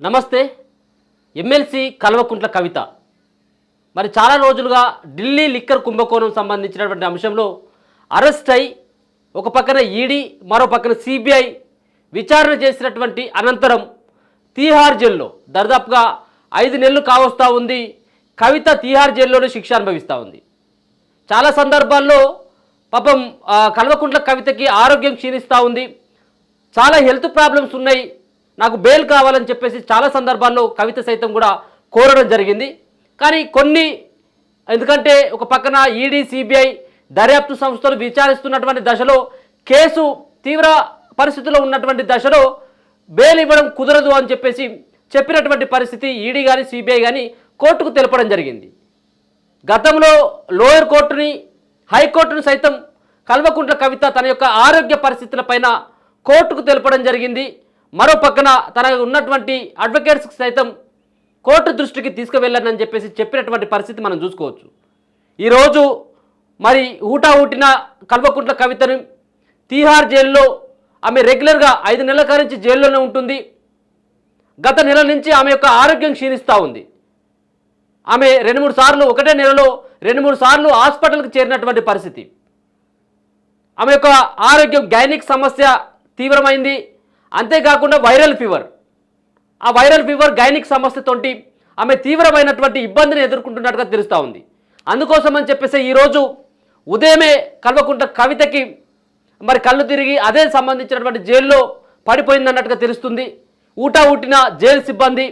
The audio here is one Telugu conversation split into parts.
నమస్తే. ఎమ్మెల్సీ కల్వకుంట్ల కవిత మరి చాలా రోజులుగా ఢిల్లీ లిక్కర్ కుంభకోణం సంబంధించినటువంటి అంశంలో అరెస్ట్ అయి ఒక పక్కన ఈడీ మరో పక్కన సిబిఐ విచారణ చేసినటువంటి అనంతరం తీహార్ జైల్లో దాదాపుగా 5 నెలలు కావస్తూ ఉంది. కవిత తీహార్ జైల్లోనే శిక్ష అనుభవిస్తూ ఉంది. చాలా సందర్భాల్లో పాపం కల్వకుంట్ల కవితకి ఆరోగ్యం క్షీణిస్తూ ఉంది. చాలా హెల్త్ ప్రాబ్లమ్స్ ఉన్నాయి, నాకు బెయిల్ కావాలని చెప్పేసి చాలా సందర్భాల్లో కవిత సైతం కూడా కోరడం జరిగింది. కానీ కొన్ని ఎందుకంటే ఒక పక్కన ఈడీ సిబిఐ దర్యాప్తు సంస్థలు విచారిస్తున్నటువంటి దశలో కేసు తీవ్ర పరిస్థితుల్లో ఉన్నటువంటి దశలో బెయిల్ ఇవ్వడం కుదరదు అని చెప్పేసి చెప్పినటువంటి పరిస్థితి ఈడీ కానీ సిబిఐ కానీ కోర్టుకు తెలపడం జరిగింది. గతంలో లోయర్ కోర్టుని హైకోర్టును సైతం కల్వకుంట్ల కవిత తన యొక్క ఆరోగ్య పరిస్థితులపైన కోర్టుకు తెలపడం జరిగింది. మరో పక్కన తన ఉన్నటువంటి అడ్వకేట్స్కి సైతం కోర్టు దృష్టికి తీసుకువెళ్ళానని చెప్పేసి చెప్పినటువంటి పరిస్థితి మనం చూసుకోవచ్చు. ఈరోజు మరి ఊటిన కల్వకుంట్ల కవితను తీహార్ జైల్లో ఆమె రెగ్యులర్గా 5 నెలల కారించి జైల్లోనే ఉంటుంది. గత నెల నుంచి ఆమె యొక్క ఆరోగ్యం క్షీణిస్తూ ఉంది. ఆమె 2-3 సార్లు ఒకటే నెలలో 2-3 సార్లు హాస్పిటల్కి చేరినటువంటి పరిస్థితి. ఆమె యొక్క ఆరోగ్యం గైనిక్ సమస్య తీవ్రమైంది. అంతేకాకుండా వైరల్ ఫీవర్, ఆ వైరల్ ఫీవర్ గైనిక్ సమస్యతోటి ఆమె తీవ్రమైనటువంటి ఇబ్బందిని ఎదుర్కొంటున్నట్టుగా తెలుస్తూ ఉంది. అందుకోసం అని చెప్పేసి ఈరోజు ఉదయమే కల్వకుంట్ల కవితకి మరి కళ్ళు తిరిగి అదే సంబంధించినటువంటి జైల్లో పడిపోయిందన్నట్టుగా తెలుస్తుంది. ఊటిన జైలు సిబ్బంది,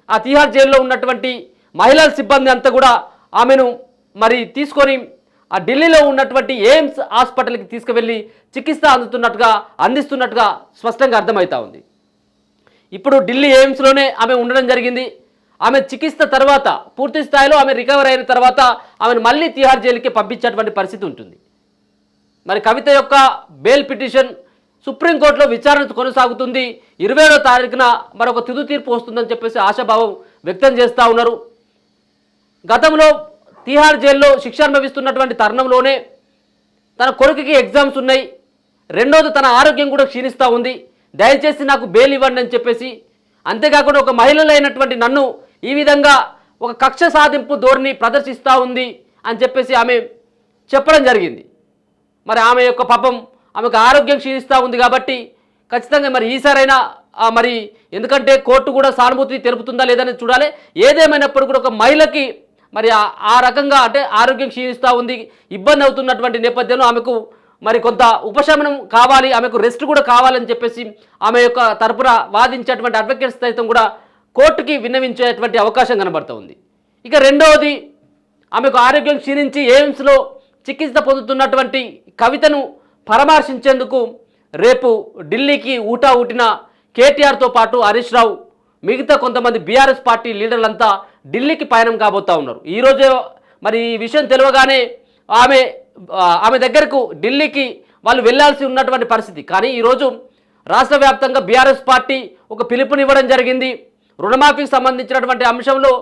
ఆ తీహార్ జైల్లో ఉన్నటువంటి మహిళల సిబ్బంది అంతా కూడా ఆమెను మరి తీసుకొని ఆ ఢిల్లీలో ఉన్నటువంటి ఎయిమ్స్ హాస్పిటల్కి తీసుకువెళ్ళి చికిత్స అందిస్తున్నట్టుగా స్పష్టంగా అర్థమవుతా ఉంది. ఇప్పుడు ఢిల్లీ ఎయిమ్స్లోనే ఆమె ఉండడం జరిగింది. ఆమె చికిత్స తర్వాత పూర్తి స్థాయిలో ఆమె రికవర్ అయిన తర్వాత ఆమెను మళ్ళీ తీహార్ జైలుకి పంపించేటువంటి పరిస్థితి ఉంటుంది. మరి కవిత యొక్క బెయిల్ పిటిషన్ సుప్రీంకోర్టులో విచారణ కొనసాగుతుంది. 27వ తారీఖున మరొక తుది తీర్పు వస్తుందని చెప్పేసి ఆశాభావం వ్యక్తం చేస్తూ ఉన్నారు. గతంలో తీహార్ జైల్లో శిక్ష అనుభవిస్తున్నటువంటి తరుణంలోనే తన కొడుకుకి ఎగ్జామ్స్ ఉన్నాయి, రెండోది తన ఆరోగ్యం కూడా క్షీణిస్తూ ఉంది, దయచేసి నాకు బెయిల్ ఇవ్వండి అని చెప్పేసి, అంతేకాకుండా ఒక మహిళలైనటువంటి నన్ను ఈ విధంగా ఒక కక్ష సాధింపు ధోరణి ప్రదర్శిస్తూ ఉంది అని చెప్పేసి ఆమె చెప్పడం జరిగింది. మరి ఆమె యొక్క పాపం ఆమెకు ఆరోగ్యం క్షీణిస్తూ ఉంది కాబట్టి ఖచ్చితంగా మరి ఈసారైనా మరి ఎందుకంటే కోర్టు కూడా సానుభూతి తెలుపుతుందా లేదని చూడాలి. ఏదేమైనప్పుడు కూడా ఒక మహిళకి మరి ఆ రకంగా అంటే ఆరోగ్యం క్షీణిస్తూ ఉంది, ఇబ్బంది అవుతున్నటువంటి నేపథ్యంలో ఆమెకు మరి కొంత ఉపశమనం కావాలి, ఆమెకు రెస్ట్ కూడా కావాలని చెప్పేసి ఆమె యొక్క తరపున వాదించేటువంటి అడ్వకేట్స్ సైతం కూడా కోర్టుకి విన్నవించేటువంటి అవకాశం కనబడుతూ ఉంది. ఇక రెండవది, ఆమెకు ఆరోగ్యం క్షీణించి ఎయిమ్స్లో చికిత్స పొందుతున్నటువంటి కవితను పరామర్శించేందుకు రేపు ఢిల్లీకి ఊటిన కేటీఆర్తో పాటు హరీష్ రావు మిగతా కొంతమంది బీఆర్ఎస్ పార్టీ లీడర్లంతా ఢిల్లీకి పయనం కాబోతూ ఉన్నారు. ఈరోజే మరి ఈ విషయం తెలియగానే ఆమె దగ్గరకు ఢిల్లీకి వాళ్ళు వెళ్లాల్సి ఉన్నటువంటి పరిస్థితి. కానీ ఈరోజు రాష్ట్ర వ్యాప్తంగా బీఆర్ఎస్ పార్టీ ఒక పిలుపునివ్వడం జరిగింది. రుణమాఫీకి సంబంధించినటువంటి అంశంలో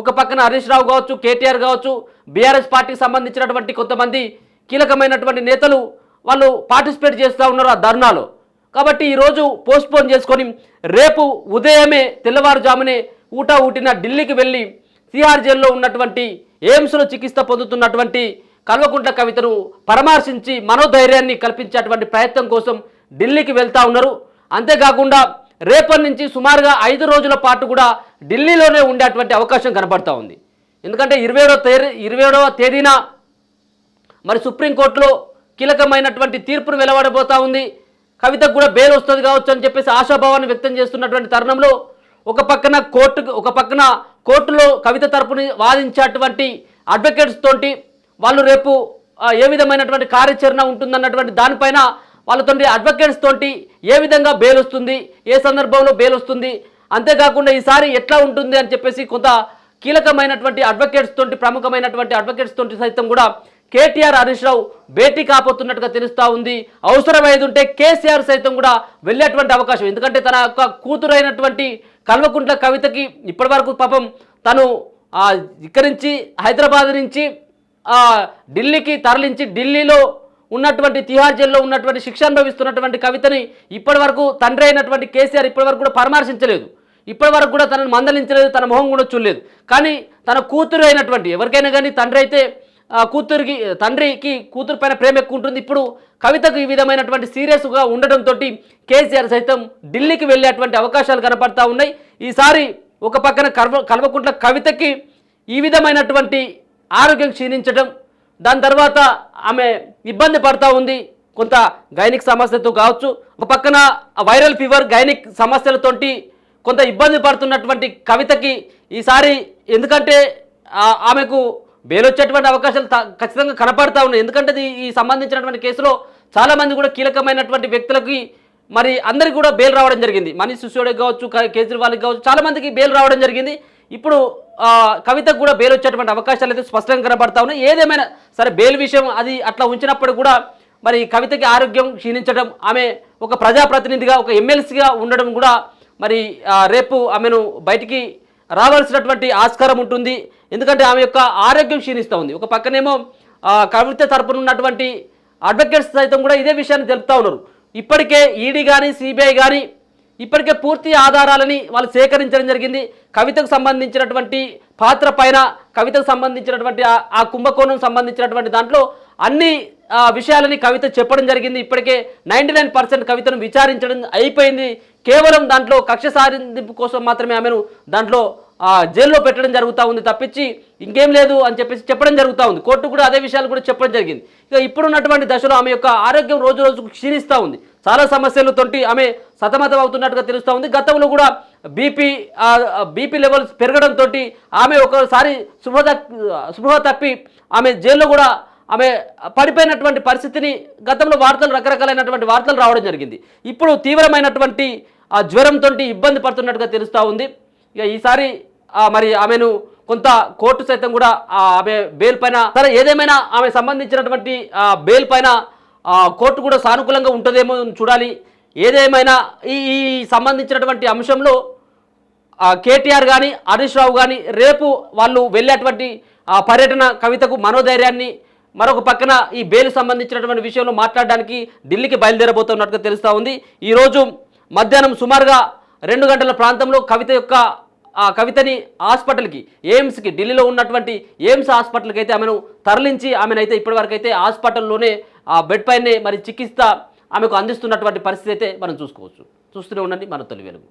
ఒక పక్కన హరీష్ రావు కావచ్చు, కేటీఆర్ కావచ్చు, బీఆర్ఎస్ పార్టీకి సంబంధించినటువంటి కొంతమంది కీలకమైనటువంటి నేతలు వాళ్ళు పార్టిసిపేట్ చేస్తూ ఉన్నారు ఆ ధర్నాలో. కాబట్టి ఈరోజు పోస్ట్పోన్ చేసుకొని రేపు ఉదయమే తెల్లవారుజామునే ఊటిన ఢిల్లీకి వెళ్ళి తీహార్ జైల్లో ఉన్నటువంటి ఎయిమ్స్లో చికిత్స పొందుతున్నటువంటి కల్వకుంట్ల కవితను పరామర్శించి మనోధైర్యాన్ని కల్పించేటువంటి ప్రయత్నం కోసం ఢిల్లీకి వెళ్తూ ఉన్నారు. అంతేకాకుండా రేపటి నుంచి సుమారుగా 5 రోజుల పాటు కూడా ఢిల్లీలోనే ఉండేటువంటి అవకాశం కనబడుతూ ఉంది. ఎందుకంటే 27వ తేదీన మరి సుప్రీంకోర్టులో కీలకమైనటువంటి తీర్పును వెలువడబోతూ ఉంది. కవితకు కూడా బెయిల్ వస్తుంది కావచ్చు అని చెప్పేసి ఆశాభావాన్ని వ్యక్తం చేస్తున్నటువంటి తరుణంలో ఒక పక్కన కోర్టులో కవిత తరపుని వాదించేటువంటి అడ్వకేట్స్ తోటి వాళ్ళు రేపు ఏ విధమైనటువంటి కార్యాచరణ ఉంటుందన్నటువంటి దానిపైన వాళ్ళతో అడ్వకేట్స్ తోటి ఏ విధంగా బెయిల్ వస్తుంది, ఏ సందర్భంలో బెయిల్ వస్తుంది, అంతేకాకుండా ఈసారి ఎట్లా ఉంటుంది అని చెప్పేసి కొంత కీలకమైనటువంటి అడ్వకేట్స్ తోటి ప్రముఖమైనటువంటి అడ్వకేట్స్ తోటి సైతం కూడా కేటీఆర్ హరీష్ రావు భేటీ కాబోతున్నట్టుగా తెలుస్తూ ఉంది. అవసరమైంది ఉంటే కేసీఆర్ సైతం కూడా వెళ్ళేటువంటి అవకాశం. ఎందుకంటే తన యొక్క కూతురైనటువంటి కల్వకుంట్ల కవితకి ఇప్పటి వరకు పాపం తను ఇక్కడి నుంచి హైదరాబాద్ నుంచి ఢిల్లీకి తరలించి ఢిల్లీలో ఉన్నటువంటి తిహార్ జైల్లో ఉన్నటువంటి శిక్ష అనుభవిస్తున్నటువంటి కవితని ఇప్పటివరకు తండ్రి అయినటువంటి కేసీఆర్ ఇప్పటివరకు కూడా పరామర్శించలేదు. ఇప్పటి వరకు కూడా తనను మందలించలేదు, తన మొహం కూడా చూడలేదు. కానీ తన కూతురు అయినటువంటి ఎవరికైనా కానీ తండ్రి అయితే తండ్రికి కూతురు పైన ప్రేమ ఎక్కువ ఉంటుంది. ఇప్పుడు కవితకు ఈ విధమైనటువంటి సీరియస్గా ఉండడంతో కేసీఆర్ సైతం ఢిల్లీకి వెళ్ళేటువంటి అవకాశాలు కనపడతా ఉన్నాయి. ఈసారి ఒక పక్కన కల్వకుంట్ల కవితకి ఈ విధమైనటువంటి ఆరోగ్యం క్షీణించడం, దాని తర్వాత ఆమె ఇబ్బంది పడతా ఉంది కొంత గైనిక్ సమస్యతో కావచ్చు. ఒక పక్కన వైరల్ ఫీవర్ గైనిక్ సమస్యలతోటి కొంత ఇబ్బంది పడుతున్నటువంటి కవితకి ఈసారి ఎందుకంటే ఆమెకు బెయిల్ వచ్చేటువంటి అవకాశాలు ఖచ్చితంగా కనపడతా ఉన్నాయి. ఎందుకంటే ఈ సంబంధించినటువంటి కేసులో చాలామంది కూడా కీలకమైనటువంటి వ్యక్తులకి మరి అందరికీ కూడా బెయిల్ రావడం జరిగింది. మనీష్ సిసోడియాకి కావచ్చు, కేజ్రీవాల్కి కావచ్చు, చాలామందికి బెయిల్ రావడం జరిగింది. ఇప్పుడు కవితకు కూడా బెయిల్ వచ్చేటువంటి అవకాశాలు అయితే స్పష్టంగా కనబడతా ఉన్నాయి. ఏదేమైనా సరే బెయిల్ విషయం అది అట్లా ఉంచినప్పుడు కూడా మరి కవితకి ఆరోగ్యం క్షీణించడం, ఆమె ఒక ప్రజాప్రతినిధిగా ఒక ఎమ్మెల్సీగా ఉండడం కూడా మరి రేపు ఆమెను బయటికి రావాల్సినటువంటి ఆస్కారం ఉంటుంది. ఎందుకంటే ఆమె యొక్క ఆరోగ్యం క్షీణిస్తూ ఉంది. ఒక పక్కనేమో కవిత తరపున ఉన్నటువంటి అడ్వకేట్స్ సైతం కూడా ఇదే విషయాన్ని తెలుపుతూ ఉన్నారు. ఇప్పటికే ఈడీ కానీ సిబిఐ కానీ ఇప్పటికే పూర్తి ఆధారాలని వాళ్ళు సేకరించడం జరిగింది. కవితకు సంబంధించినటువంటి పాత్ర పైన, కవితకు సంబంధించినటువంటి ఆ కుంభకోణం సంబంధించినటువంటి దాంట్లో అన్ని విషయాలని కవిత చెప్పడం జరిగింది. ఇప్పటికే 99% కవితను విచారించడం అయిపోయింది. కేవలం దాంట్లో కక్ష సాధింపు కోసం మాత్రమే ఆమెను దాంట్లో జైల్లో పెట్టడం జరుగుతూ ఉంది తప్పించి ఇంకేం లేదు అని చెప్పడం జరుగుతూ ఉంది. కోర్టు కూడా అదే విషయాలు కూడా చెప్పడం జరిగింది. ఇక ఇప్పుడున్నటువంటి దశలో ఆమె యొక్క ఆరోగ్యం రోజు రోజుకు క్షీణిస్తూ ఉంది. చాలా సమస్యలతోటి ఆమె సతమతం అవుతున్నట్టుగా తెలుస్తూ ఉంది. గతంలో కూడా బీపీ లెవెల్స్ పెరగడంతో ఆమె ఒకసారి స్పృహ తప్పి ఆమె జైల్లో కూడా ఆమె పడిపోయినటువంటి పరిస్థితిని గతంలో రకరకాలైనటువంటి వార్తలు రావడం జరిగింది. ఇప్పుడు తీవ్రమైనటువంటి ఆ జ్వరంతో ఇబ్బంది పడుతున్నట్టుగా తెలుస్తూ ఉంది. ఇక ఈసారి మరి ఆమెను కొంత కోర్టు సైతం కూడా ఆమె బెయిల్ పైన సరే ఏదేమైనా ఆమె సంబంధించినటువంటి బెయిల్ పైన కోర్టు కూడా సానుకూలంగా ఉంటుందేమో చూడాలి. ఏదేమైనా ఈ సంబంధించినటువంటి అంశంలో కేటీఆర్ కానీ హరీష్ రావు కానీ రేపు వాళ్ళు వెళ్ళేటువంటి పర్యటన కవితకు మనోధైర్యాన్ని, మరొక పక్కన ఈ బెయిల్ సంబంధించినటువంటి విషయంలో మాట్లాడడానికి ఢిల్లీకి బయలుదేరబోతున్నట్టుగా తెలుస్తూ ఉంది. ఈరోజు మధ్యాహ్నం సుమారుగా 2 గంటల ప్రాంతంలో కవితని హాస్పిటల్కి, ఎయిమ్స్కి, ఢిల్లీలో ఉన్నటువంటి ఎయిమ్స్ హాస్పిటల్కి అయితే ఆమెను తరలించి ఆమెనైతే ఇప్పటివరకు అయితే హాస్పిటల్లోనే బెడ్ పైనే మరి చికిత్స ఆమెకు అందిస్తున్నటువంటి పరిస్థితి అయితే మనం చూసుకోవచ్చు. చూస్తూనే ఉండండి మన తొలి వెలుగు.